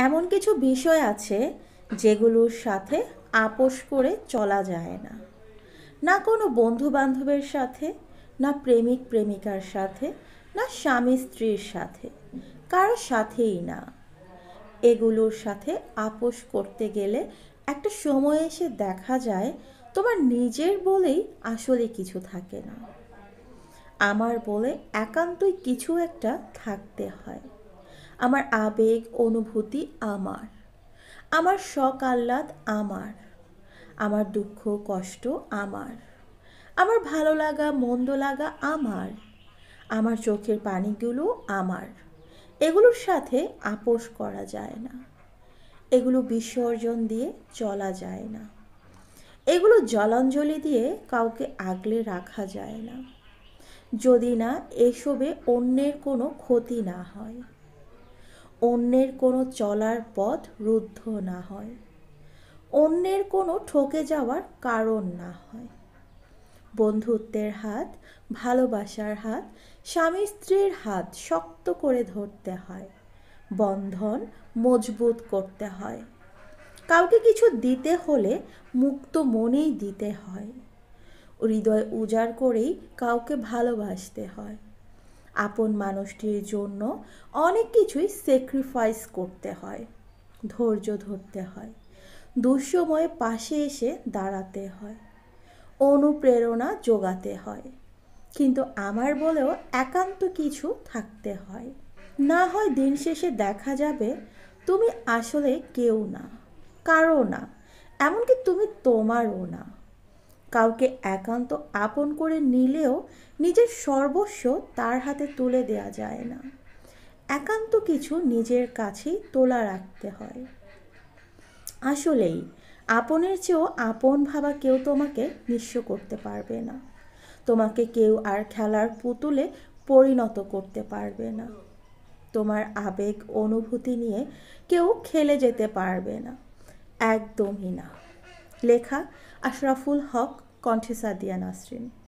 এমন কিছু বিষয় আছে যেগুলোর সাথে আপোস করে চলা যায় না। না কোনো বন্ধু বান্ধবের সাথে, না প্রেমিক প্রেমিকার সাথে, না স্বামী স্ত্রীর সাথে, কারোর সাথেই না। এগুলোর সাথে আপোস করতে গেলে একটা সময় এসে দেখা যায় তোমার নিজের বলেই আসলে কিছু থাকে না, আমার বলে একান্তই কিছু একটা থাকতে হয়। আমার আবেগ অনুভূতি আমার, আমার শখ আহ্লাদ আমার, আমার দুঃখ কষ্ট আমার, আমার ভালো লাগা মন্দ লাগা আমার, আমার চোখের পানিগুলো আমার। এগুলোর সাথে আপোস করা যায় না, এগুলো বিসর্জন দিয়ে চলা যায় না, এগুলো জলাঞ্জলি দিয়ে কাউকে আগলে রাখা যায় না, যদি না এসবে অন্যের কোনো ক্ষতি না হয়, অন্যের কোনো চলার পথ রুদ্ধ না হয়, অন্যের কোনো ঠকে যাওয়ার কারণ না হয়। বন্ধুত্বের হাত, ভালোবাসার হাত, স্বামী স্ত্রীর হাত শক্ত করে ধরতে হয়, বন্ধন মজবুত করতে হয়। কাউকে কিছু দিতে হলে মুক্ত মনেই দিতে হয়, হৃদয় উজাড় করেই কাউকে ভালোবাসতে হয়। আপন মানুষটির জন্য অনেক কিছুই স্যাক্রিফাইস করতে হয়, ধৈর্য ধরতে হয়, দুঃসময়ে পাশে এসে দাঁড়াতে হয়, অনুপ্রেরণা জোগাতে হয়। কিন্তু আমার বলেও একান্ত কিছু থাকতে হয়, না হয় দিন শেষে দেখা যাবে তুমি আসলে কেউ না, কারো না, এমনকি তুমি তোমারও না। কাউকে একান্ত আপন করে নিলেও নিজের সর্বস্ব তার হাতে তুলে দেয়া যায় না, একান্ত কিছু নিজের কাছেই তোলা রাখতে হয়। আসলেই আপনের চেয়েও আপন ভাবা কেউ তোমাকে নিঃস্ব করতে পারবে না, তোমাকে কেউ আর খেলার পুতুলে পরিণত করতে পারবে না, তোমার আবেগ অনুভূতি নিয়ে কেউ খেলে যেতে পারবে না, একদমই না। লেখা আশরাফুল হক, কণ্ঠে সাদিয়া নাসরিন।